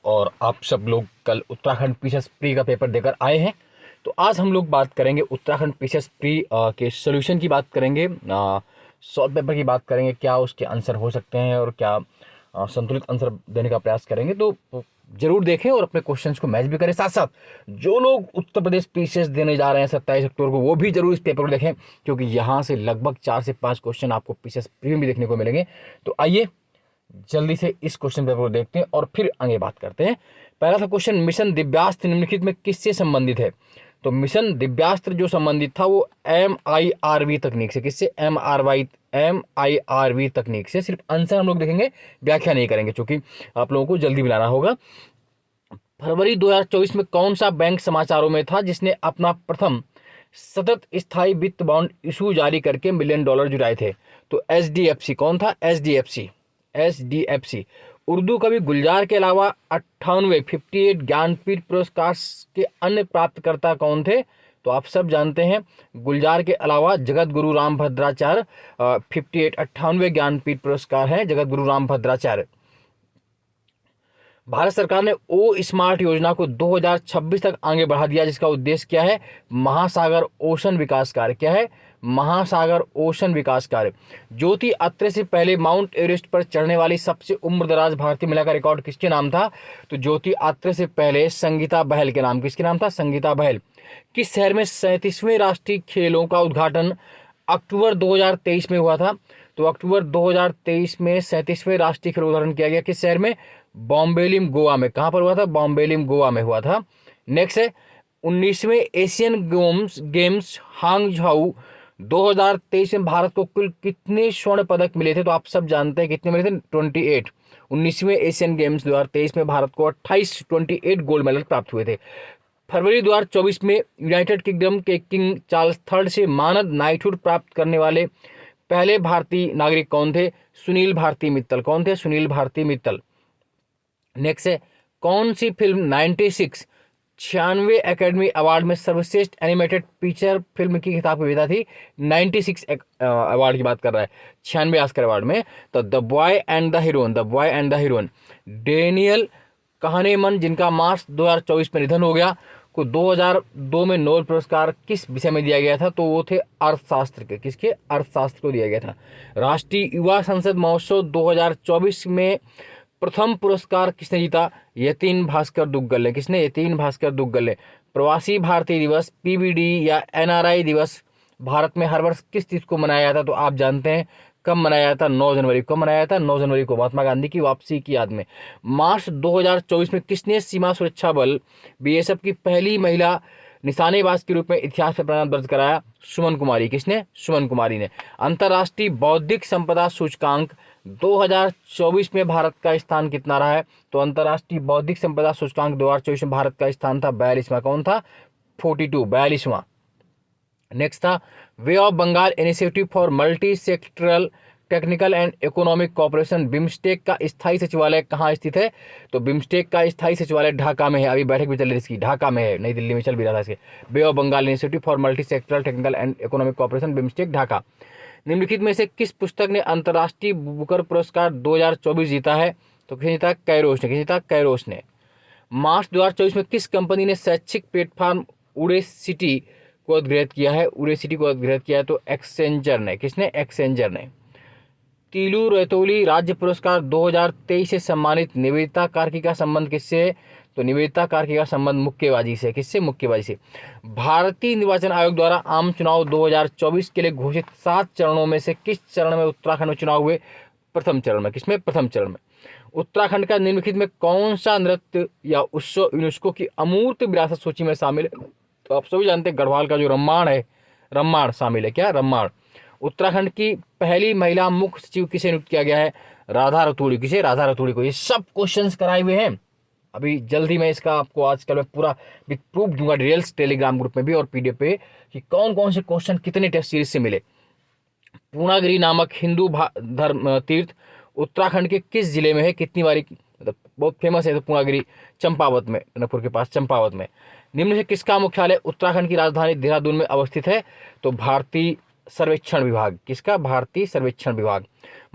और आप सब लोग कल उत्तराखंड पीसीएस प्री का पेपर देकर आए हैं। तो आज हम लोग बात करेंगे उत्तराखंड पीसीएस प्री के सॉल्यूशन की बात करेंगे, सॉल्व पेपर की बात करेंगे, क्या उसके आंसर हो सकते हैं और क्या संतुलित आंसर देने का प्रयास करेंगे। तो जरूर देखें और अपने क्वेश्चंस को मैच भी करें। साथ साथ जो लोग उत्तर प्रदेश पीसीएस देने जा रहे हैं 27 अक्टूबर को, वो भी जरूर इस पेपर को देखें, क्योंकि यहाँ से लगभग 4 से 5 क्वेश्चन आपको पीसीएस प्री में भी देखने को मिलेंगे। तो आइए जल्दी से इस क्वेश्चन पेपर को देखते हैं और फिर आगे बात करते हैं। पहला था क्वेश्चन, मिशन दिव्यास्त्र निम्नलिखित में किससे संबंधित है? तो मिशन दिव्यास्त्र जो संबंधित था वो MIRV तकनीक से। किससे? MIRV तकनीक से। सिर्फ आंसर हम लोग देखेंगे, व्याख्या नहीं करेंगे, क्योंकि आप लोगों को जल्दी मिलाना होगा। फरवरी 2024 में कौन सा बैंक समाचारों में था जिसने अपना प्रथम सतत स्थायी वित्त बॉन्ड इशू जारी करके $1 मिलियन जुटाए थे? तो HDFC। कौन था? HDFC। उर्दू कवि गुलजार के अलावा 58 ज्ञानपीठ पुरस्कार के अन्य प्राप्तकर्ता कौन थे? तो आप सब जानते हैं, गुलजार के अलावा जगत गुरु राम भद्राचार्य 58 ज्ञानपीठ पुरस्कार हैं जगत गुरु राम भद्राचार्य। भारत सरकार ने ओ स्मार्ट योजना को 2026 तक आगे बढ़ा दिया, जिसका उद्देश्य क्या है? महासागर ओशन विकास कार्य। क्या है? महासागर ओशन विकास कार्य। ज्योति अत्रे से पहले माउंट एवरेस्ट पर चढ़ने वाली सबसे उम्रदराज भारतीय महिला का रिकॉर्ड किसके नाम था? तो ज्योति अत्रे से पहले संगीता बहल के नाम। किसके नाम था? संगीता बहल। किस शहर में 37वें राष्ट्रीय खेलों का उद्घाटन अक्टूबर 2023 में हुआ था? तो अक्टूबर 2023 में 37वें राष्ट्रीय खेल उद्घाटन किया गया। किस शहर में? बॉम्बेलिम गोवा में। कहां पर हुआ था? बॉम्बेलिम गोवा में हुआ था। नेक्स्ट है 19वें एशियन गेम्स हांगझाऊ 2023 में भारत को कुल कितने स्वर्ण पदक मिले थे? तो आप सब जानते हैं कितने मिले थे? 28। 19वें एशियन गेम्स 2023 में भारत को 28 गोल्ड मेडल प्राप्त हुए थे। फरवरी 2024 में यूनाइटेड किंगडम के किंग चार्ल्स III से मानद नाइटहुड प्राप्त करने वाले पहले भारतीय नागरिक कौन थे? सुनील भारती मित्तल। कौन थे? सुनील भारती मित्तल। नेक्स्ट है कौन सी फिल्म 96 एकेडमी अवार्ड में सर्वश्रेष्ठ एनिमेटेड फीचर फिल्म की खिताब की विजेता थी? 96 अवार्ड की बात कर रहा है, 96 ऑस्कर अवार्ड में। तो the boy and the heroine Daniel Kahneman, जिनका मार्च 2024 में निधन हो गया, को 2002 में नोबेल पुरस्कार किस विषय में दिया गया था? तो वो थे अर्थशास्त्र के। किसके? अर्थशास्त्र को दिया गया था। राष्ट्रीय युवा संसद महोत्सव 2024 में प्रथम पुरस्कार किसने जीता? यतीन भास्कर दुग्गल ने। किसने? यतीन भास्कर दुग्गल ने। प्रवासी भारतीय दिवस PBD या NRI दिवस भारत में हर वर्ष किस तिथि को मनाया जाता है? तो आप जानते हैं कब मनाया जाता? 9 जनवरी को मनाया जाता। 9 जनवरी को महात्मा गांधी की वापसी की याद में। मार्च 2024 में किसने सीमा सुरक्षा बल BSF की पहली महिला निशानेबाज के रूप में इतिहास में नाम दर्ज कराया? सुमन कुमारी। किसने? सुमन कुमारी ने। अंतर्राष्ट्रीय बौद्धिक संपदा सूचकांक 2024 में भारत का स्थान कितना रहा है? तो अंतर्राष्ट्रीय बौद्धिक संपदा सूचकांक 2024 में भारत का स्थान था 42वां। कौन था? 42, 42वां। नेक्स्ट था bay of Bengal initiative for multi sectoral technical and economic cooperation BIMSTEC का स्थायी सचिवालय कहाँ स्थित है? तो बिम्स्टेक का स्थायी सचिवालय ढाका में है। अभी बैठक भी चल रही है इसकी, ढाका में है, नई दिल्ली में चल भी रहा था इसके। Bay of Bengal initiative for multi sectoral technical and economic cooperation BIMSTEC, Dhaka. निम्नलिखित में से किस पुस्तक ने अंतर्राष्ट्रीय बुकर पुरस्कार 2024 जीता है? तो किसने जीता? कैरोस ने। किसने जीता? कैरोस ने। मार्च 2024 में किस कंपनी ने शैक्षिक प्लेटफॉर्म उड़ेसिटी को अधिग्रहित किया है? उड़ेसिटी को अधिग्रहित किया है तो एक्सेंचर ने। किसने? एक्सेंचर ने। तीलू रतौली राज्य पुरस्कार 2023 से सम्मानित निवेदिता कार्की का संबंध किससे है? तो निवेदिता कार्की का संबंध मुक्केबाजी से। किससे? मुक्केबाजी से। भारतीय निर्वाचन आयोग द्वारा आम चुनाव 2024 के लिए घोषित 7 चरणों में से किस चरण में उत्तराखंड में चुनाव हुए? प्रथम चरण में। किसमें? प्रथम चरण में। उत्तराखंड का निम्नलिखित में कौन सा नृत्य या उत्सव यूनेस्को की अमूर्त विरासत सूची में शामिल है? तो आप सभी जानते हैं गढ़वाल का जो रम्माण है, रम्माण शामिल है। क्या? रम्माण। उत्तराखंड की पहली महिला मुख्य सचिव किसे नियुक्त किया गया है? राधा रतूड़ी। किसे? राधा रतूड़ी को। ये सब क्वेश्चंस कराए हुए हैं। अभी जल्दी मैं इसका आपको आजकल मैं पूरा विथ प्रूफ दूंगा डिटेल्स टेलीग्राम ग्रुप में भी और PDF पे, कि कौन कौन से क्वेश्चन कितने टेस्ट सीरीज से मिले। पूर्णागिरि नामक हिंदू धर्म तीर्थ उत्तराखंड के किस जिले में है? कितनी बारी, मतलब बहुत फेमस है। तो पूर्णागिरि चंपावत में, नपुर के पास चंपावत में। निम्न से किसका मुख्यालय उत्तराखंड की राजधानी देहरादून में अवस्थित है? तो भारतीय सर्वेक्षण विभाग, किसका? भारतीय सर्वेक्षण विभाग।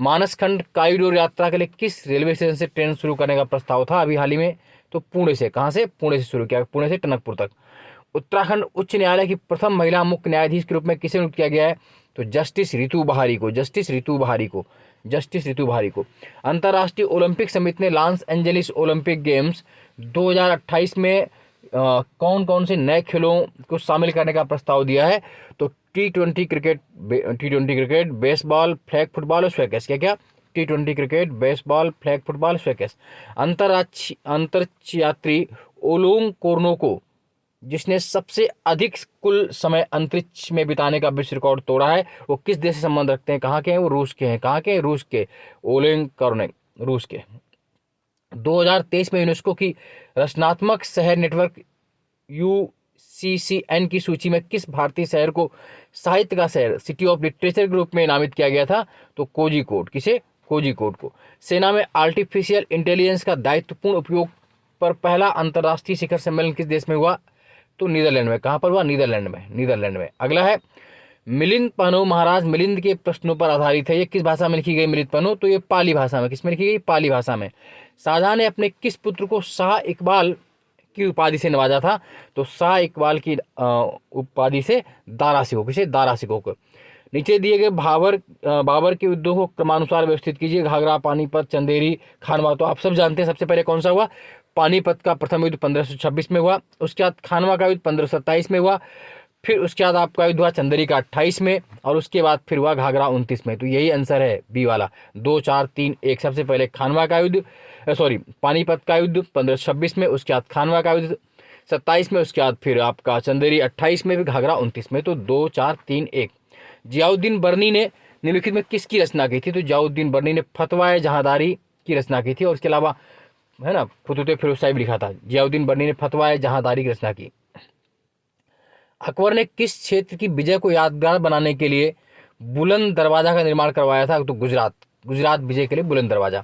मानसखंड कॉरिडोर यात्रा के लिए किस रेलवे स्टेशन से ट्रेन शुरू करने का प्रस्ताव था अभी हाल ही में? तो पुणे से। कहाँ से? पुणे से शुरू किया, पुणे से टनकपुर तक। उत्तराखंड उच्च न्यायालय की प्रथम महिला मुख्य न्यायाधीश के रूप में किसे नियुक्त किया गया है? तो जस्टिस रितु बहारी को, जस्टिस रितु बहारी को, जस्टिस रितु बहारी को। अंतर्राष्ट्रीय ओलंपिक समिति ने लॉस एंजलिस ओलंपिक गेम्स 2028 में कौन कौन से नए खेलों को शामिल करने का प्रस्ताव दिया है? तो T20 cricket, baseball, flag football और स्क्वैश। क्या क्या? T20 cricket, baseball, flag football, squash. अंतरिक्षयात्री ओलोंग कोर्नो, जिसने सबसे अधिक कुल समय अंतरिक्ष में बिताने का विश्व रिकॉर्ड तोड़ा है, वो किस देश से संबंध रखते हैं? कहाँ के हैं वो? रूस के हैं। कहाँ के? रूस के। ओलेंग कोर्नो, रूस के। 2023 में यूनेस्को की रचनात्मक शहर नेटवर्क UCCN की सूची में किस भारतीय शहर को साहित्य का शहर, सिटी ऑफ लिटरेचर के रूप में नामित किया गया था? तो कोझिकोड। किसे? कोझिकोड को। सेना में आर्टिफिशियल इंटेलिजेंस का दायित्वपूर्ण उपयोग पर पहला अंतर्राष्ट्रीय शिखर सम्मेलन किस देश में हुआ? तो नीदरलैंड में। कहाँ पर हुआ? नीदरलैंड में, नीदरलैंड में। अगला है मिलिंद पन्हो, महाराज मिलिंद के प्रश्नों पर आधारित है। ये किस भाषा में लिखी गई मिलिंद पन्हो? तो ये पाली भाषा में। किसमें लिखी गई? पाली भाषा में। शाहजहां ने अपने किस पुत्र को शाह इकबाल की उपाधि से नवाजा था? तो शाह इकबाल की उपाधि से दारा सिकोह। किसे? दारा सिकोह को। नीचे दिए गए बाबर के युद्धों को क्रमानुसार व्यवस्थित कीजिए। घाघरा, पानीपत, चंदेरी, खानवा। तो आप सब जानते हैं सबसे पहले कौन सा हुआ? पानीपत का प्रथम युद्ध 1526 में हुआ। उसके बाद खानवा का युद्ध 1527 में हुआ। फिर उसके बाद आपका युद्ध हुआ चंदेरी का 28 में, और उसके बाद फिर हुआ घाघरा 29 में। तो यही आंसर है बी वाला, 2 4 3 1। सबसे पहले खानवा का युद्ध, पानीपत का युद्ध 1526 में, उसके बाद खानवा का युद्ध 27 में, उसके बाद फिर आपका चंदेरी 28 में, भी घाघरा 29 में। तो 2 4 3 1। जियाउद्दीन बर्नी ने निम्नलिखित में किसकी रचना की थी? तो जियाउद्दीन बर्नी ने फतवाए जहांदारी की रचना की थी, और इसके अलावा है ना फुतूत फिरोजशाही भी लिखा था। जियाउद्दीन बर्नी ने फतवाए जहांदारी की रचना की। अकबर ने किस क्षेत्र की विजय को यादगार बनाने के लिए बुलंद दरवाजा का निर्माण करवाया था? तो गुजरात विजय के लिए बुलंद दरवाजा।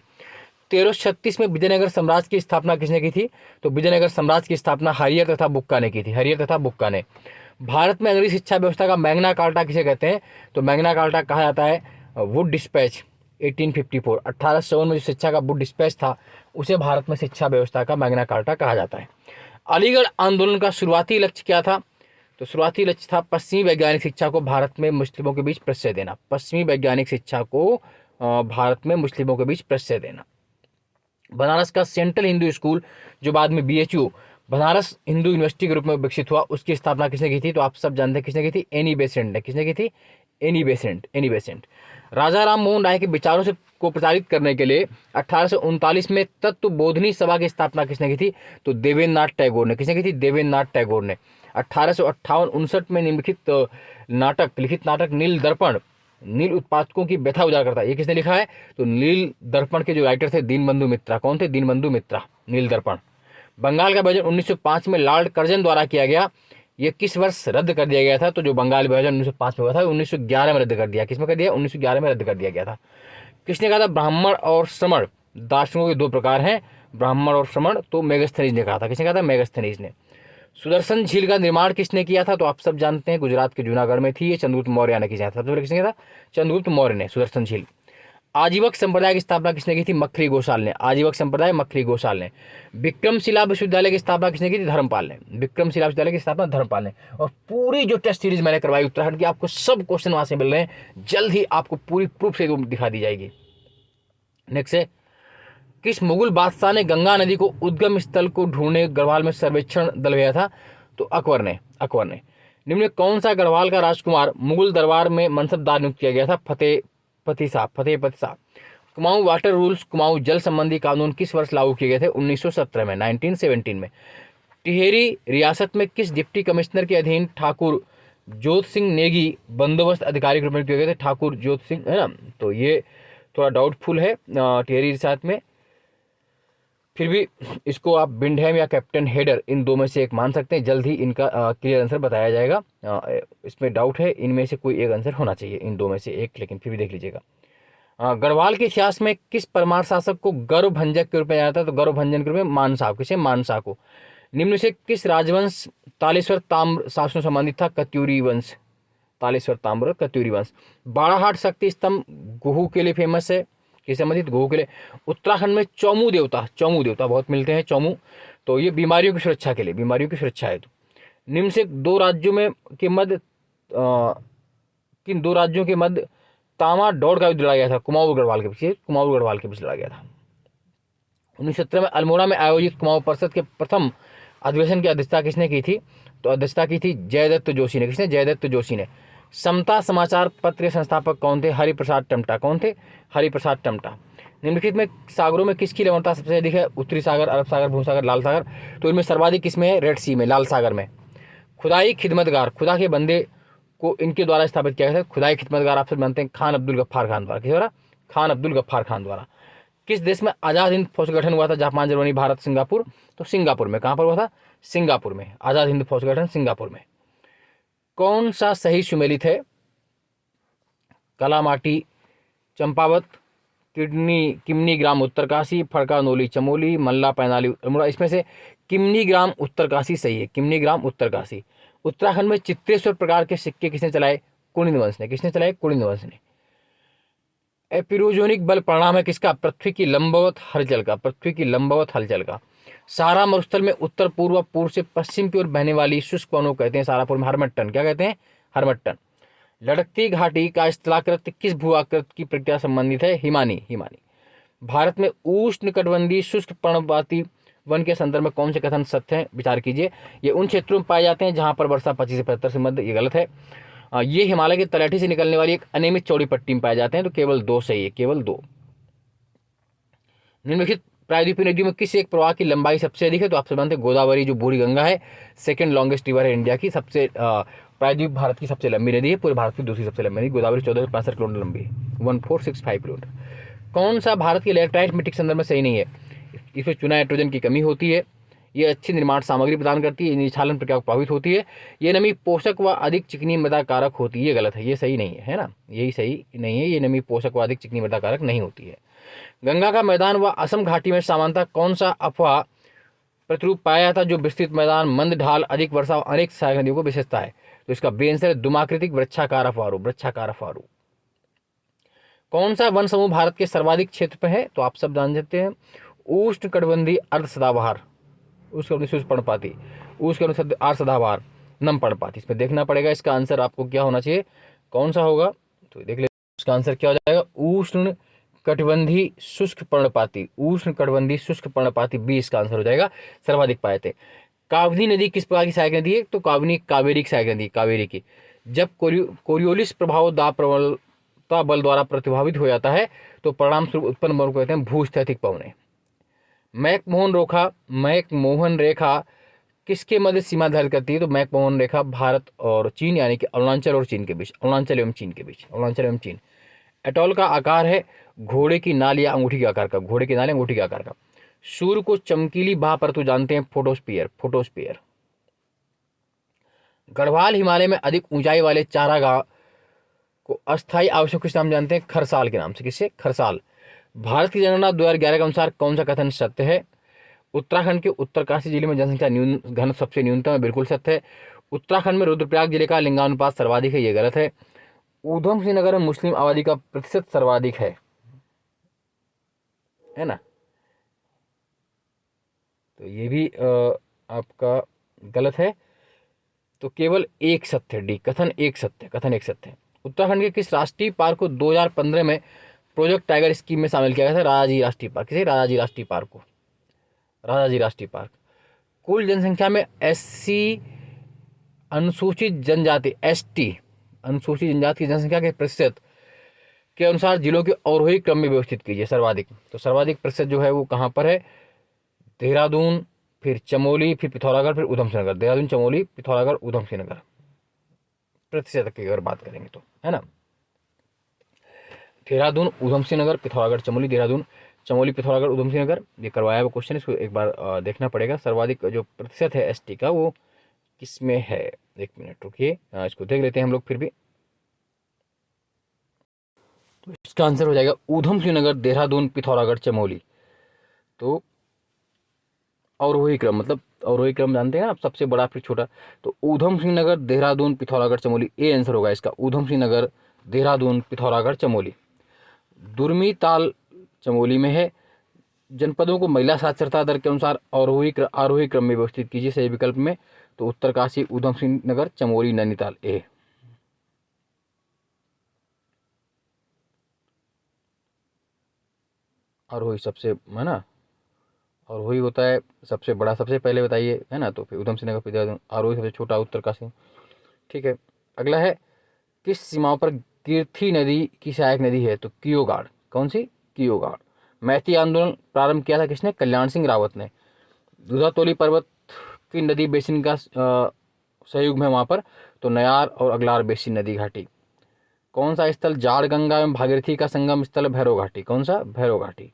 1336 में विजयनगर साम्राज्य की स्थापना किसने की थी? तो विजयनगर साम्राज्य की स्थापना हरियर तथा बुक्का ने की थी, हरियर तथा बुक्का ने। भारत में अंग्रेजी शिक्षा व्यवस्था का मैग्ना कार्टा किसे कहते हैं? तो मैग्ना कार्टा कहा जाता है वुड डिस्पैच 1854, 1857 में जो शिक्षा का वुड डिस्पैच था, उसे भारत में शिक्षा व्यवस्था का मैग्ना कार्टा कहा जाता है। अलीगढ़ आंदोलन का शुरुआती लक्ष्य क्या था? तो शुरुआती लक्ष्य था पश्चिमी वैज्ञानिक शिक्षा को भारत में मुस्लिमों के बीच प्रश्रय देना। पश्चिमी वैज्ञानिक शिक्षा को भारत में मुस्लिमों के बीच प्रश्रय देना। बनारस का सेंट्रल हिंदू स्कूल, जो बाद में BHU बनारस हिंदू यूनिवर्सिटी के रूप में विकसित हुआ, उसकी स्थापना किसने की थी? तो आप सब जानते हैं किसने की थी? एनी बेसेंट ने। किसने की थी? Annie Besant. राजा राम मोहन राय के विचारों से को प्रचारित करने के लिए 1839 में तत्व बोधनी सभा की स्थापना किसने की थी? तो देवेंद्र नाथ टैगोर ने। किसने की थी? देवेंद्र नाथ टैगोर ने। 1858-59 में लिखित नाटक नील दर्पण, नील उत्पादकों की व्यथा उजागर करता है, ये किसने लिखा है? तो नील दर्पण के जो राइटर थे दीनबंधु मित्रा। कौन थे? दीनबंधु मित्रा। नील दर्पण। बंगाल का विभाजन 1905 में लॉर्ड कर्जन द्वारा किया गया, ये किस वर्ष रद्द कर दिया गया था? तो जो बंगाल विभाजन 1905 में हुआ था, 1911 में रद्द कर दिया। किसमें कर दिया? 1911 में रद्द कर दिया गया था। किसने कहा था ब्राह्मण और श्रमण दार्शनिकों के 2 प्रकार हैं, ब्राह्मण और श्रमण? तो मेगस्थनीज ने कहा था। किसने कहा था? मेगस्थनीज ने। सुदर्शन झील का निर्माण किसने किया था? तो आप सब जानते हैं गुजरात के जूनागढ़ में थी, ये चंद्रगुप्त मौर्य ने किया था। सबसे पहले किसने किया था? चंद्रगुप्त मौर्य ने सुदर्शन झील। आजीवक संप्रदाय की स्थापना किसने की थी? मखरी घोषाल ने। आजीवक संप्रदाय मखरी घोषाल ने। विक्रमशिला विश्वविद्यालय की स्थापना किसने की थी? धर्मपाल ने। विक्रमशिला विश्वविद्यालय की स्थापना धर्मपाल ने। और पूरी जो टेस्ट सीरीज मैंने करवाई उत्तराखंड की, आपको सब क्वेश्चन वहां से मिल रहे हैं, जल्द ही आपको पूरी प्रूफ से दिखा दी जाएगी। नेक्स्ट है, किस मुगल बादशाह ने गंगा नदी को उद्गम स्थल को ढूंढने गढ़वाल में सर्वेक्षण दल भेजा था? तो अकबर ने। निम्न में कौन सा गढ़वाल का राजकुमार मुगल दरबार में मनसबदार नियुक्त किया गया था? फतेहपति साहब। कुमाऊं वाटर रूल्स, कुमाऊं जल संबंधी कानून किस वर्ष लागू किए गए थे? 1917 में, 1917 में। टिहरी रियासत में किस डिप्टी कमिश्नर के अधीन ठाकुर जोत सिंह नेगी बंदोबस्त अधिकारी के रूप में किए गए थे? ठाकुर जोत सिंह, है ना। तो ये थोड़ा डाउटफुल है टिहरी रियासत में, फिर भी इसको आप बिंडहैम या कैप्टन हेडर, इन 2 में से एक मान सकते हैं। जल्द ही इनका क्लियर आंसर बताया जाएगा। इसमें डाउट है, इनमें से कोई एक आंसर होना चाहिए, इन 2 में से एक, लेकिन फिर भी देख लीजिएगा। गढ़वाल के इतिहास में किस परमार शासक को गौरवभंजक के रूप में जाना जाता है? तो गौरवभंजन के रूप में मानसाह। किसे? मानसाह को। निम्न से किस राजवंश तालेश्वर ताम्र शासनों संबंधित था? कत्यूरी वंश। तालेश्वर ताम्रध्वज कत्यूरी वंश। बाड़ाहाट शक्ति स्तंभ गुहू के लिए फेमस है, किस संबंधित, गुहू के लिए। उत्तराखंड में चौमू देवता बहुत मिलते हैं, चौमू, तो ये बीमारियों की सुरक्षा के लिए, बीमारियों की सुरक्षा है। तो निम्न से दो राज्यों में के मध्य किन दो राज्यों के मध्य तामा दौड़ का युद्ध लड़ा गया था? कुमाऊं गढ़वाल के बीच लड़ा गया था। 1917 में अल्मोड़ा में आयोजित कुमाऊं परिषद के प्रथम अधिवेशन की अध्यक्षता किसने की थी? तो अध्यक्षता की थी जयदत्त जोशी ने। किसने? जयदत्त जोशी ने। समता समाचार पत्र के संस्थापक कौन थे? हरिप्रसाद टमटा। कौन थे? हरिप्रसाद टमटा। निम्नलिखित में सागरों में किसकी लवणता सबसे अधिक है? उत्तरी सागर, अरब सागर, भूमसागर, लाल सागर। तो इनमें सर्वाधिक किसमें है? रेड सी में, लाल सागर में। खुदाई खिदमतगार, खुदा के बंदे को इनके द्वारा स्थापित किया गया था। खुदाई खिदमतगार आपसे बनते हैं खान अब्दुल गफ्फार खान द्वारा। किस द्वारा? खान अब्दुल गफ्फार खान द्वारा। किस देश में आज़ाद हिंद फौज का गठन हुआ था? Japan, Germany, Bharat, Singapore. तो सिंगापुर में। कहाँ पर हुआ था? सिंगापुर में। आज़ाद हिंद फौज का गठन सिंगापुर में। कौन सा सही सुमेलित है? कलामाटी चंपावत, किमनी ग्राम उत्तरकाशी, फड़का नोली चमोली, मल्ला पैनाली अल्मोड़ा। इसमें से किमनी ग्राम उत्तरकाशी सही है, किमनी ग्राम उत्तरकाशी। उत्तराखंड में चित्रेश्वर प्रकार के सिक्के किसने चलाए? कुनिंद वंश ने। किसने चलाए? कुनिंद वंश ने। एपिरोजोनिक बल परिणाम है किसका? पृथ्वी की लंबवत हलचल का, पृथ्वी की लंबवत हलचल का। सारा मरुस्थल में उत्तर पूर्व से पश्चिम की ओर बहने वाली शुष्क वनों कहते हैं सारापुर में हरमट्टन। क्या कहते हैं? हरमट्टन। लड़कती घाटी का स्थलाकृत किस भू आकृति की प्रक्रिया संबंधित है? हिमानी। भारत में उष्णकटिबंधीय शुष्क पर्णपाती वन के संदर्भ में कौन से कथन सत्य हैं? विचार कीजिए। ये उन क्षेत्रों में पाए जाते हैं जहां पर वर्षा 25 से 75 से मध्य, ये गलत है। ये हिमालय की तलहटी से निकलने वाली एक अनियमित चौड़ी पट्टी में पाए जाते हैं, तो केवल 2 सही है, केवल 2। निम्नलिखित प्रायद्वीपीय नदियों में किस एक प्रवाह की लंबाई सबसे अधिक है? तो आपसे जानते हैं गोदावरी जो बूढ़ी गंगा है, सेकंड लॉन्गेस्ट रिवर है इंडिया की, सबसे प्रायद्वीप भारत की सबसे लंबी नदी है, पूरे भारत की दूसरी सबसे लंबी नदी। गोदावरी 1465 किलोमीटर लंबी है, 1465 किलोमीटर। कौन सा भारत की लैटेराइट मिट्टी के संदर्भ में सही नहीं है? इसमें चुना नाइट्रोजन की कमी होती है, ये अच्छी निर्माण सामग्री प्रदान करती है, निक्षालन प्रक्रिया को प्रभावित होती है, ये नमी पोषक व अधिक चिकनी मृदा कारक होती है, ये गलत है, ये सही नहीं है ना, यही सही नहीं है, ये नमी पोषक व अधिक चिकनी मृदा कारक नहीं होती है। गंगा का मैदान व असम घाटी में सामान्यतः कौन सा अफवाह प्रतिरूप पाया जाता जो विस्तृत मैदान, मंद ढाल, अधिक वर्षा और अनेक सहायक नदियों को विशेषता है? तो इसका बी आंसर है दुमाकृतिक वृक्षाकार अफवारू। कौन सा वन समूह भारत के सर्वाधिक क्षेत्र पर है? तो आप सब जान सकते हैं, उष्णकटिबंधीय अर्ध सदाबहार, पर्णपाती, उष्णकटिबंधीय अर्ध सदाबहार नम पर्णपाती। इसमें देखना पड़ेगा इसका आंसर आपको क्या होना चाहिए, कौन सा होगा, तो देख ले इसका आंसर क्या हो जाएगा, उष्ण कटिबंधीय शुष्क पर्णपाती, उष्ण कटिबंधीय शुष्क पर्णपाती बी इसका आंसर हो जाएगा, सर्वाधिक पाए थे। कावनी नदी किस प्रकार की सहायक नदी है? तो कावनी कावेरी की सहायक नदी, कावेरी की। जब कोरियोलिस प्रभाव दाब प्रबलता बल द्वारा प्रतिभावित हो जाता है तो परिणाम स्वरूप उत्पन्न बल को कहते हैं भूस्थैतिक पवनें। मैकमोहन रेखा किसके मध्य सीमा धारित करती है? तो मैकमोहन रेखा भारत और चीन यानी कि अरुणाचल और चीन के बीच, अरुणाचल एवं चीन। एटॉल का आकार है घोड़े की नाल या अंगूठी के आकार का, घोड़े की नाल या अंगूठी के आकार का। सूर्य को चमकीली बाह पर तो जानते हैं फोटोस्फीयर। गढ़वाल हिमालय में अधिक ऊंचाई वाले चारागाह को अस्थायी आवश्यक किस नाम जानते हैं? खरसाल के नाम से। किससे? खरसाल। भारत की जनगणना 2011 के अनुसार कौन सा कथन सत्य है? उत्तराखंड के उत्तरकाशी जिले में जनसंख्या घन सबसे न्यूनतम है, बिल्कुल सत्य है। उत्तराखंड में रुद्रप्रयाग जिले का लिंगानुपात सर्वाधिक है, ये गलत है। ऊधम सिंह नगर में मुस्लिम आबादी का प्रतिशत सर्वाधिक है ना, तो ये भी आपका गलत है, तो केवल एक सत्य डी, कथन एक सत्य है। उत्तराखंड के किस राष्ट्रीय पार्क को 2015 में प्रोजेक्ट टाइगर स्कीम में शामिल किया गया था? राजाजी राष्ट्रीय पार्क। किसे? राजाजी राष्ट्रीय पार्क। कुल जनसंख्या में एससी अनुसूचित जनजाति की जनसंख्या के प्रतिशत के अनुसार जिलों के अवरोही क्रम में व्यवस्थित कीजिए सर्वाधिक। तो सर्वाधिक प्रतिशत जो है वो कहाँ पर है? देहरादून, फिर चमोली, फिर पिथौरागढ़, फिर ऊधम सिंह नगर। देहरादून, चमोली, पिथौरागढ़, ऊधम सिंह नगर प्रतिशत की अगर बात करेंगे तो, है ना। देहरादून, ऊधम सिंह नगर, पिथौरागढ़, चमोली, देहरादून, चमोली, पिथौरागढ़, ऊधम सिंह नगर। ये करवाया हुआ क्वेश्चन, इसको एक बार देखना पड़ेगा। सर्वाधिक जो प्रतिशत है एसटी का वो किसमें है? एक मिनट रुकिए, इसको देख लेते हैं हम लोग फिर भी। तो इसका आंसर हो जाएगा ऊधम सिंह नगर, देहरादून, पिथौरागढ़, चमोली। तो अवरोही क्रम, मतलब अवरोही क्रम जानते हैं ना आप, सबसे बड़ा फिर छोटा। तो ऊधम सिंह नगर, देहरादून, पिथौरागढ़, चमोली, ए आंसर होगा इसका, ऊधम सिंह नगर, देहरादून, पिथौरागढ़, चमोली। दुर्मी ताल चमोली में है। जनपदों को महिला साक्षरता दर के अनुसार आरोही क्रम में व्यवस्थित कीजिए सही विकल्प में। तो उत्तरकाशी, ऊधम सिंह नगर, चमोली, नैनीताल, ए। आरोही सबसे है ना, और वही होता है सबसे बड़ा, सबसे पहले बताइए है ना। तो फिर ऊधम सिंह नगर, फिर देहरादून, आरोही सबसे छोटा, उत्तरकाशी। ठीक है, अगला है किस सीमाओं पर कीर्थी नदी की सहायक नदी है? तो कियोगाड़। कौन सी? कियोगाड़। मैती आंदोलन प्रारंभ किया था किसने? कल्याण सिंह रावत ने। दूधातोली पर्वत की नदी बेसिन का सहयोग है वहाँ पर? तो नयार और अगलार बेसिन नदी घाटी। कौन सा स्थल जाड़ गंगा एवं भागीरथी का संगम स्थल? भैरव घाटी। कौन सा? भैरव घाटी।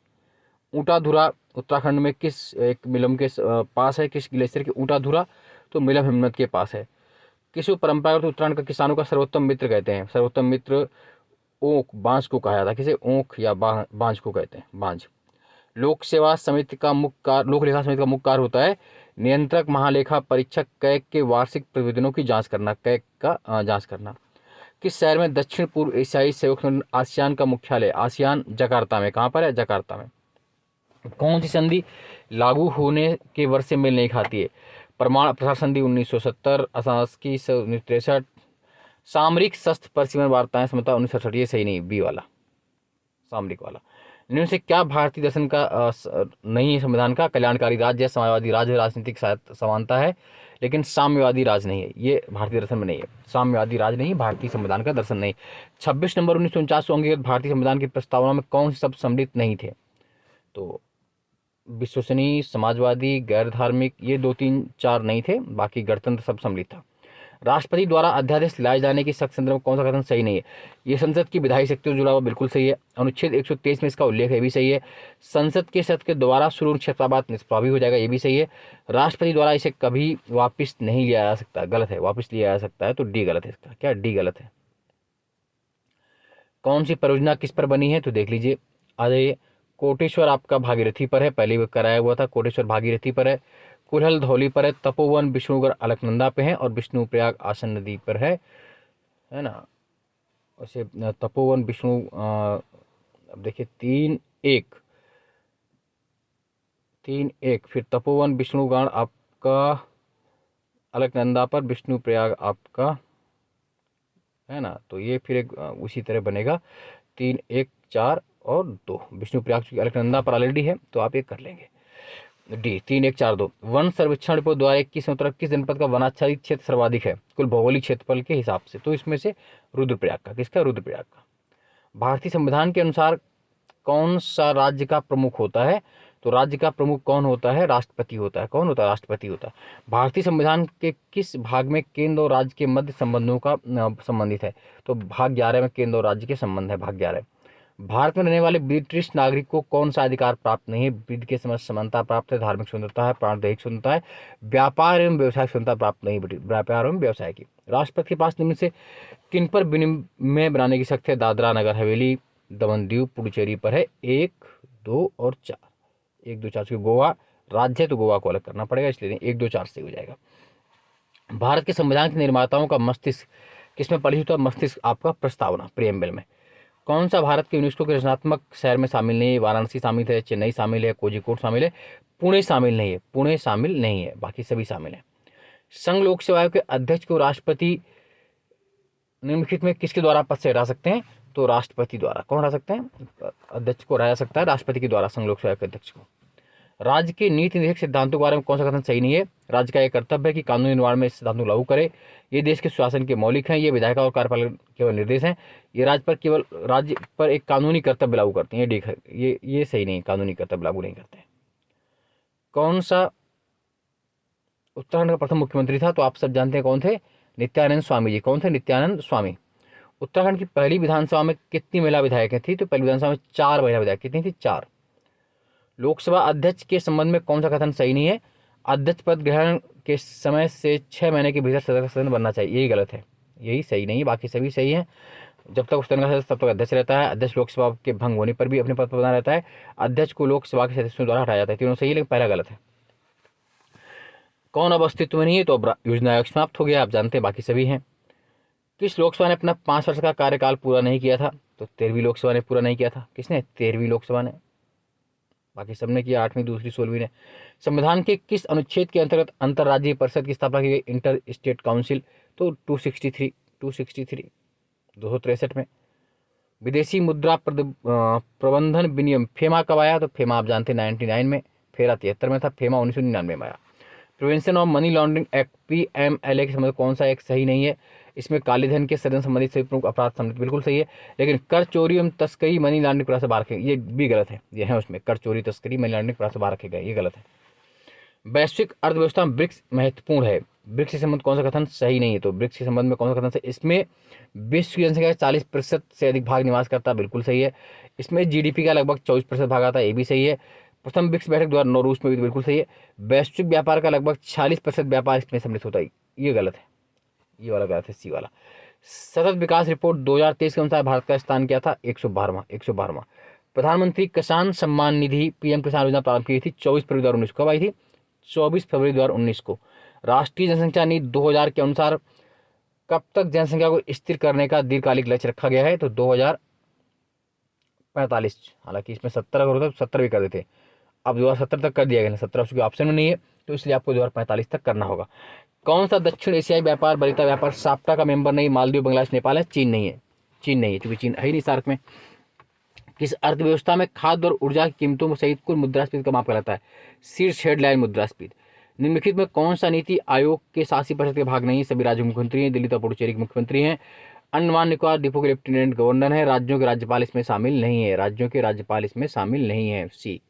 ऊँटाधुरा उत्तराखंड में किस एक मिलम के पास है? किस ग्लेशियर के? ऊँटाधुरा तो मिलम हिमनद के पास है। किस परंपरागत उत्तराखंड का किसानों का सर्वोत्तम मित्र कहते हैं? सर्वोत्तम मित्र ओंक, बांझ को कहा जाता है। किसे? ओंक या बांझ को कहते हैं, बांझ। लोक सेवा समिति का मुख्य कार्य, लोक लेखा समिति का मुख्य कार्य होता है नियंत्रक महालेखा परीक्षक कैग के वार्षिक प्रतिवेदनों की जांच करना, कैग का जांच करना। किस शहर में दक्षिण पूर्व एशियाई सहयोग संगठन आसियान का मुख्यालय? आसियान जकार्ता में। कहाँ पर है? जकार्ता में। कौन सी संधि लागू होने के वर्ष से मेल नहीं खाती है? परमाणु प्रसार संधि 1970, असास्की 1963, सामरिक शस्त्र परिसीमन वार्ताएं समझौता 1968। ये सही नहीं, बी वाला, सामरिक वाला। इनमें से क्या भारतीय दर्शन का नहीं है? संविधान का कल्याणकारी राज्य, समाजवादी राज्य, राजनीतिक समानता है लेकिन साम्यवादी राज नहीं है। ये भारतीय दर्शन में नहीं है, साम्यवादी राज नहीं, भारतीय संविधान का दर्शन नहीं। 26 नवंबर 1949 को अंगीकृत भारतीय संविधान की प्रस्तावना में कौन से शब्द सम्मिलित नहीं थे? तो विश्वसनीय, समाजवादी, गैर धार्मिक, ये 2 3 4 नहीं थे, बाकी गणतंत्र सब सम्मिलित था। राष्ट्रपति द्वारा अध्यादेश लाए जाने की सख्त संदर्भ में कौन सा कथन सही नहीं है? ये संसद की विधायी शक्ति से जुड़ा हुआ बिल्कुल सही है। अनुच्छेद 123 में इसका उल्लेख है, ये भी सही है। संसद के सत्र के द्वारा शुरू क्षेत्रपात निष्प्रभावी हो जाएगा, ये भी सही है। राष्ट्रपति द्वारा इसे कभी वापिस नहीं लिया जा सकता, गलत है, वापिस लिया जा सकता है, तो डी गलत है इसका। क्या? डी गलत है। कौन सी परियोजना किस पर बनी है? तो देख लीजिए, आ जाइए। कोटेश्वर आपका भागीरथी पर है, पहले भी कराया हुआ था, कोटेश्वर भागीरथी पर है। कुल्हल धौली पर है। तपोवन विष्णुगढ़ अलकनंदा पे है, और विष्णुप्रयाग आसन नदी पर है ना। वैसे तपोवन विष्णु अब देखिए 3-1 फिर तपोवन विष्णुगढ़ आपका अलकनंदा पर, विष्णुप्रयाग आपका है ना। तो ये फिर एक उसी तरह बनेगा 3-1-4-2। विष्णुप्रयाग चूंकि अलकनंदा पर ऑलरेडी है तो आप ये कर लेंगे डी। 3-1-4-2। वन सर्वेक्षण रिपोर्ट द्वारा किस जनपद का वनाच्छादित क्षेत्र सर्वाधिक है कुल भौगोलिक क्षेत्रफल के हिसाब से? तो इसमें से रुद्रप्रयाग का। किसका? रुद्रप्रयाग का। भारतीय संविधान के अनुसार कौन सा राज्य का प्रमुख होता है? तो राज्य का प्रमुख कौन होता है? राष्ट्रपति होता है। कौन होता है? राष्ट्रपति होता है। भारतीय संविधान के किस भाग में केंद्र और राज्य के मध्य संबंधों का संबंधित है? तो भाग 11 में केंद्र और राज्य के संबंध है, भाग 11। भारत में रहने वाले ब्रिटिश नागरिक को कौन सा अधिकार प्राप्त नहीं है? वृद्ध के समस्त समानता प्राप्त है, धार्मिक स्वतंत्रता है, प्राणदैहिक स्वतंत्रता है, व्यापार एवं व्यवसाय स्वतंत्रता प्राप्त नहीं, व्यापार एवं व्यवसाय की। राष्ट्रपति के पास निम्न से किन पर विनिमय बनाने की शक्ति है? दादरा नगर हवेली, दमन दीव, पुडुचेरी पर है। 1, 2 और 4। 1, 2, 4 से गोवा राज्य है तो गोवा को अलग करना पड़ेगा, इसलिए 1, 2, 4 से हो जाएगा। भारत के संविधान के निर्माताओं का मस्तिष्क किसमें परिचित है? मस्तिष्क आपका प्रस्तावना, प्रियम्बल में। कौन सा भारत के यूनेस्को के रचनात्मक शहर में शामिल नहीं है? वाराणसी शामिल है, चेन्नई शामिल है, कोझिकोड शामिल है, पुणे शामिल नहीं है। पुणे शामिल नहीं है, बाकी सभी शामिल है। संघ लोक सेवा आयोग के अध्यक्ष को राष्ट्रपति निम्नलिखित में किसके द्वारा पद से हटा सकते हैं? तो राष्ट्रपति द्वारा। कौन हटा सकते हैं? अध्यक्ष को हटाया सकता है राष्ट्रपति के द्वारा, संघ लोक सेवा आयोग के अध्यक्ष को। राज्य के नीति निर्देशक सिद्धांतों के बारे में कौन सा कथन सही नहीं है? राज्य का यह कर्तव्य है कि कानूनी निर्माण में इस सिद्धांतों को लागू करे। ये देश के शासन के मौलिक हैं, ये विधायिका और कार्यपालक केवल निर्देश हैं। ये राज्य पर एक कानूनी कर्तव्य लागू करते हैं। ये सही नहीं, कानूनी कर्तव्य लागू नहीं करते। कौन सा उत्तराखंड का प्रथम मुख्यमंत्री था? तो आप सब जानते हैं कौन थे? नित्यानंद स्वामी जी। कौन थे? नित्यानंद स्वामी। उत्तराखंड की पहली विधानसभा में कितनी महिला विधायक थी? तो पहली विधानसभा में 4 महिला विधायक। कितनी थी? 4। लोकसभा अध्यक्ष के संबंध में कौन सा कथन सही नहीं है? अध्यक्ष पद ग्रहण के समय से 6 महीने के भीतर सदन का सदस्य बनना चाहिए, यही गलत है, यही सही नहीं है, बाकी सभी सही है। जब तक सदन का सदस्य तब तक अध्यक्ष रहता है। अध्यक्ष लोकसभा के भंग होने पर भी अपने पद पर बना रहता है। अध्यक्ष को लोकसभा के सदस्यों द्वारा हटाया जाता है। तीनों सही है, लेकिन पहला गलत है। कौन अब अस्तित्व में नहीं है? तो अब योजना आयोग समाप्त हो गया, आप जानते हैं, बाकी सभी हैं। किस लोकसभा ने अपना 5 वर्ष का कार्यकाल पूरा नहीं किया था? तो 13वीं लोकसभा ने पूरा नहीं किया था। किसने? 13वीं लोकसभा ने। बाकी सबने किया, 8वीं, दूसरी, 16वीं ने। संविधान के किस अनुच्छेद के अंतर्गत अंतर्राज्यीय परिषद की स्थापना की गई? Inter state council. तो 263 में। विदेशी मुद्रा प्रबंधन विनियम फेमा कब आया? तो फेमा आप जानते हैं 99 में, फेरा 73 में था, फेमा 1999 में आया। Prevention of money laundering act PMLA के संबंध कौन सा एक्ट सही नहीं है? इसमें काले धन के सृजन संबंधित सभी प्रमुख अपराध सम्मिलित, बिल्कुल सही है। लेकिन कर चोरी एवं तस्करी मनी लॉन्ड्रिंग प्रयास से बाहर रखे, ये भी गलत है। ये है उसमें कर चोरी तस्करी मनी लॉन्ड्रिंग प्रयास से बाहर रखे गए, ये गलत है। वैश्विक अर्थव्यवस्था में ब्रिक्स महत्वपूर्ण है, ब्रिक्स के संबंध कौन सा कथन सही नहीं है? तो ब्रिक्स के संबंध में कौन सा कथन सही? इसमें विश्व की जनसंख्या का 40% से अधिक भाग निवास करता है, बिल्कुल सही है। इसमें GDP का लगभग 24% भाग आता है, ये भी सही है। प्रथम ब्रिक्स बैठक 2009 रूस में भी, बिल्कुल सही है। वैश्विक व्यापार का लगभग 46% व्यापार इसमें सम्मिलित होता है, ये गलत है, ये वाला गलत है, सी वाला। सतत विकास रिपोर्ट 2023 के अनुसार भारत का स्थान क्या था? 112वां। प्रधानमंत्री किसान सम्मान निधि PM किसान योजना प्रारंभ की थी 24 फरवरी 2019 को। कब आई थी? 24 फरवरी 2019 को। राष्ट्रीय जनसंख्या नीति 2000 के अनुसार कब तक जनसंख्या को स्थिर करने का दीर्घकालिक लक्ष्य रखा गया है? तो 2045। हालांकि इसमें 70 अगर होता तो 70 भी कर देते, अब 2070 तक कर दिया गया, 17 उसके ऑप्शन में नहीं है, तो इसलिए आपको 2045 तक करना होगा। कौन सा दक्षिण एशियाई व्यापार वरीयता व्यापार साप्टा का मेंबर नहीं? मालदीव, बांग्लादेश, नेपाल है। चीन नहीं है, क्योंकि चीन है ही नहीं सार्क में। किस अर्थव्यवस्था में खाद्य और ऊर्जा की कीमतों सहित कुल मुद्रास्फीति का माप कहलाता है? शीर्ष हेडलाइन मुद्रास्फीति। निम्नलिखित में कौन सा नीति आयोग के 80% के भाग नहीं है? सभी राज्यों के मुख्यमंत्री हैं, दिल्ली तथा पुडुचेरी के मुख्यमंत्री हैं, अंडमान निकोबार द्वीपों के लेफ्टिनेंट गवर्नर है, राज्यों के राज्यपाल इसमें शामिल नहीं है। सी।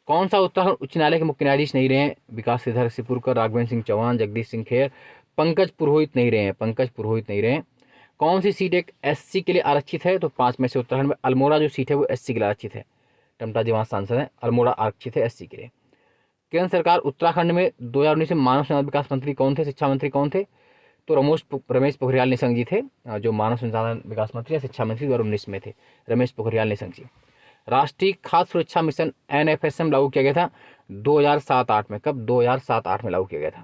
कौन सा उत्तराखंड उच्च न्यायालय के मुख्य न्यायाधीश नहीं रहे हैं? विकास श्रीधर सिपुरकर, राघवेंद्र सिंह चौहान, जगदीश सिंह खेर, पंकज पुरोहित नहीं रहे हैं। कौन सी सीट एक SC के लिए आरक्षित है? तो 5 में से उत्तराखंड में अल्मोड़ा जो सीट है वो SC के लिए आरक्षित है। टमटा जी वहाँ सांसद है, अल्मोड़ा आरक्षित है SC के लिए। केंद्र सरकार उत्तराखंड में 2019 में मानव संसाधन विकास मंत्री कौन थे? शिक्षा मंत्री कौन थे? तो रमेश पोखरियाल निशंक जी थे, जो मानव संसाधन विकास मंत्री या शिक्षा मंत्री 2019 में थे, रमेश पोखरियाल निशंक जी। राष्ट्रीय खाद्य सुरक्षा मिशन NFSM लागू किया गया था 2007-8 में। कब? 2007-8 में लागू किया गया था।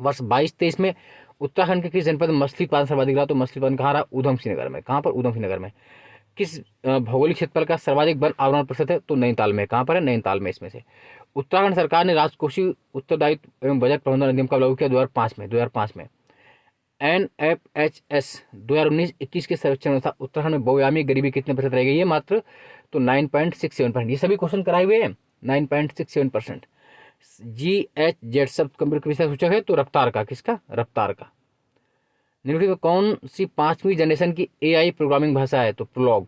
वर्ष 22-23 में उत्तराखंड के किस जनपद में मछली उत्पादन सर्वाधिक रहा? तो मछली उत्पादन कहाँ रहा? ऊधम सिंह नगर में। कहाँ पर? ऊधम सिंह नगर में। किस भौगोलिक क्षेत्रफल का सर्वाधिक वन आवरण प्रतिशत है? तो नैनीताल में। कहाँ पर है? नैनीताल में। इसमें से उत्तराखंड सरकार ने राजकोषीय उत्तरदायित्व एवं बजट प्रबंधन अधिनियम कब लागू किया? 2005 में। NFHS 2019-21 के सर्वेक्षण अनुसार उत्तराखंड में बहुआयामी गरीबी कितने प्रतिशत रह गई है? मात्र तो 9.67%। ये सभी क्वेश्चन कराए हुए हैं, 9.67%। GHZ शब्द कंप्यूटर विषय सूचक है, तो रफ्तार का। किसका? रफ्तार का। निम्नलिखित में कौन सी 5वीं जनरेशन की AI प्रोग्रामिंग भाषा है? तो प्रोलॉग।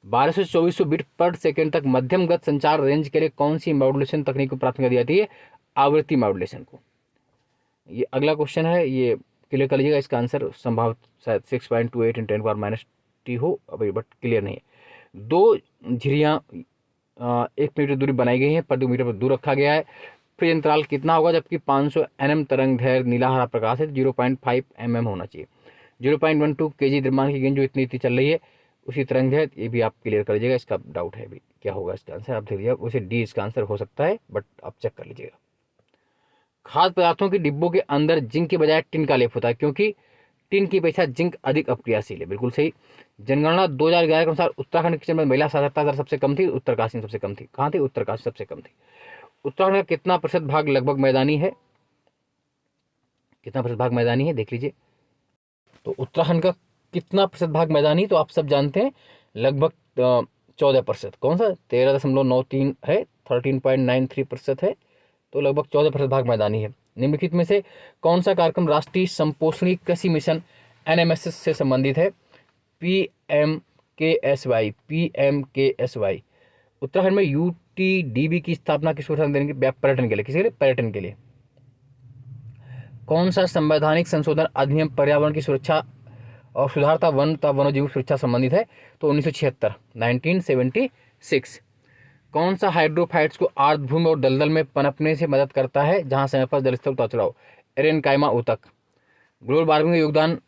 1200 से 2400 बिट पर सेकेंड तक मध्यम गति संचार रेंज के लिए कौन सी मॉड्यूलेशन तकनीक को प्राथमिकता दी जाती है? आवृत्ति मॉड्यूलेशन को। ये अगला क्वेश्चन है, ये क्लियर कर लीजिएगा। इसका आंसर संभव शायद 6.28 × 10⁻⁻t हो, अभी बट क्लियर नहीं है। 2 झिरियाँ 1 मीटर दूरी बनाई गई है, प्रति मीटर पर दूर रखा गया है। फिर अंतराल कितना होगा? जबकि 500 nm तरंग दैर्घ्य नीला हरा प्रकाश है, 0.5 mm होना चाहिए। 0.12 kg द्रव्यमान की गेंद जो इतनी चल रही है उसी तरंग है, ये भी आप क्लियर कर लीजिएगा। इसका डाउट है अभी क्या होगा इसका आंसर, आप देख लीजिएगा। उसे डी इसका आंसर हो सकता है, बट आप चेक कर लीजिएगा। खाद्य पदार्थों के डिब्बों के अंदर जिंक के बजाय टिन का लेप होता है, क्योंकि टिन की अपेक्षा जिंक अधिक अक्रियाशील है, बिल्कुल सही। जनगणना 2011 के अनुसार उत्तराखंड के में महिला साक्षरता दर सबसे कम थी, उत्तरकाशी में सबसे कम थी। कहाँ थी? उत्तरकाशी सबसे कम थी। उत्तराखंड का कितना प्रतिशत भाग लगभग मैदानी है? कितना प्रतिशत भाग मैदानी है देख लीजिए। तो उत्तराखंड का कितना प्रतिशत भाग मैदानी? तो आप सब जानते हैं लगभग 14%। कौन सा? 13.93 है, 13.93% है, तो लगभग 14% भाग मैदानी है। निम्नलिखित में से कौन सा कार्यक्रम राष्ट्रीय संपोषणी कृषि मिशन NMSS से संबंधित है? PMKSY। उत्तराखंड में UTDB की स्थापना किस प्रोत्साहन देने के? पर्यटन के लिए। किसी के लिए? पर्यटन के लिए। कौन सा संवैधानिक संशोधन अधिनियम पर्यावरण की सुरक्षा और सुधारता वन तथा वन्यजीव सुरक्षा संबंधित है? तो 1976, 1976। कौन सा हाइड्रोफाइट्स को आर्द्रभूमि और दलदल में पनपने से मदद करता है जहां समय पर जलस्तर उतार चढ़ाव? एरेनकाइमा ऊतक। ग्लोबल वार्मिंग का योगदान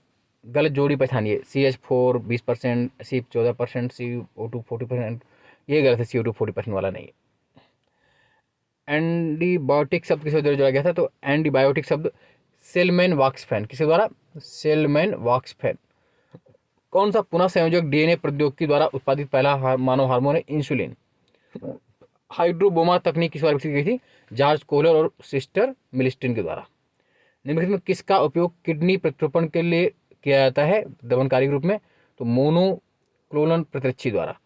गलत जोड़ी पहचानिए। CH4 20%, C 14%, CO2 40%। ये गलत है, CO2 40% वाला नहीं है। एंटीबायोटिक शब्द किसके द्वारा जोड़ा गया था? तो एंटीबायोटिक शब्द सेलमैन वाक्सफैन, किसके द्वारा? सेलमैन वाक्सफैन। कौन सा पुनः संयोजक डीएनए प्रौद्योगिकी द्वारा उत्पादित पहला मानव हार्मोन है? इंसुलिन। हाइड्रोबोमा तकनीक किस द्वारा विकसित की गई थी? जॉर्ज कोहलर और सिस्टर मिलिस्टिन के द्वारा। निम्नलिखित में किसका उपयोग किडनी प्रत्यारोपण के लिए किया जाता है दमनकारी रूप में? तो मोनोक्लोनल प्रतिरक्षी द्वारा।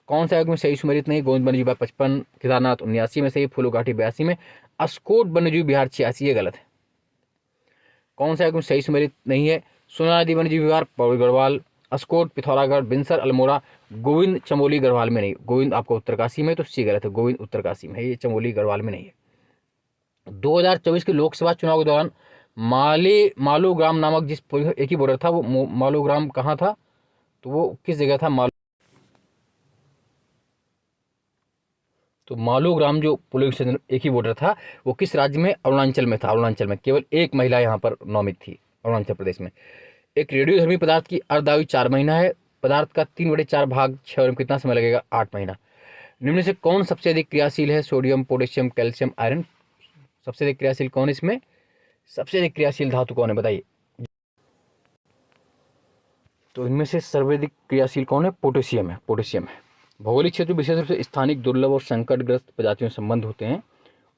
कौन सा युग में सही सुमेलित नहीं? गोविंद वन्यजीव 55, केदारनाथ 79 में सही, फूलोघाटी 82 में, अस्कोट वन्यजीव बिहार 86, ये गलत है। कौन सा युग में सही सुमेलित नहीं है? सोना नदी वन्यजीव विहार पौड़ी गढ़वाल, अस्कोट पिथौरागढ़, बिनसर अल्मोड़ा, गोविंद चमोली गढ़वाल में नहीं। गोविंद आपको उत्तरकाशी में, तो सी गलत है, गोविंद उत्तरकाशी में है, ये चमोली गढ़वाल में नहीं है। 2024 के लोकसभा चुनाव के दौरान मालूग्राम नामक जिस एक ही बॉर्डर था, वो मालूग्राम कहाँ था? तो वो किस जगह था? तो मालूग्राम जो पुलिस स्टेशन एक ही बॉर्डर था, वो किस राज्य में? अरुणाचल में था। अरुणाचल में केवल एक महिला यहाँ पर नामित थी, अरुणाचल प्रदेश में। एक रेडियोधर्मी पदार्थ की अर्धायु 4 महीना है। पदार्थ का 3/4 भाग 6 में कितना समय लगेगा? 8 महीना। निम्न से कौन सबसे अधिक क्रियाशील है? Sodium, potassium, calcium, iron. सबसे अधिक क्रियाशील कौन? इसमें सबसे अधिक क्रियाशील धातु कौन है, बताइए? तो इनमें से सर्वाधिक क्रियाशील कौन है? पोटेशियम है, पोटेशियम है। भौगोलिक क्षेत्र विशेष रूप से स्थानिक दुर्लभ और संकटग्रस्त प्रजातियों से संबंध होते हैं,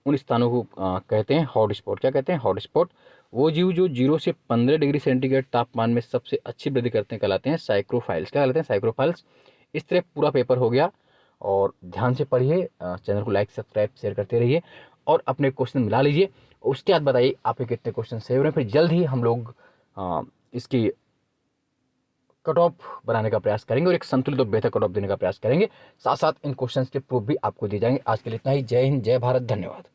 उन स्थानों को कहते हैं हॉट स्पॉट। क्या कहते हैं? Hot spot. वो जीव जो 0 से 15 डिग्री सेंटीग्रेड तापमान में सबसे अच्छी वृद्धि करते हैं कहलाते हैं साइक्रोफाइल्स। क्या कहलाते हैं? साइक्रोफाइल्स। इस तरह पूरा पेपर हो गया, और ध्यान से पढ़िए, चैनल को लाइक सब्सक्राइब शेयर करते रहिए, और अपने क्वेश्चन मिला लीजिए। उसके बाद बताइए आपके कितने क्वेश्चन सही हो रहे हैं। फिर जल्द ही हम लोग इसकी कट ऑफ बनाने का प्रयास करेंगे और एक संतुलित और बेहतर कट ऑफ देने का प्रयास करेंगे। साथ साथ इन क्वेश्चंस के प्रूफ भी आपको दिए जाएंगे। आज के लिए इतना ही। जय हिंद, जय भारत, धन्यवाद।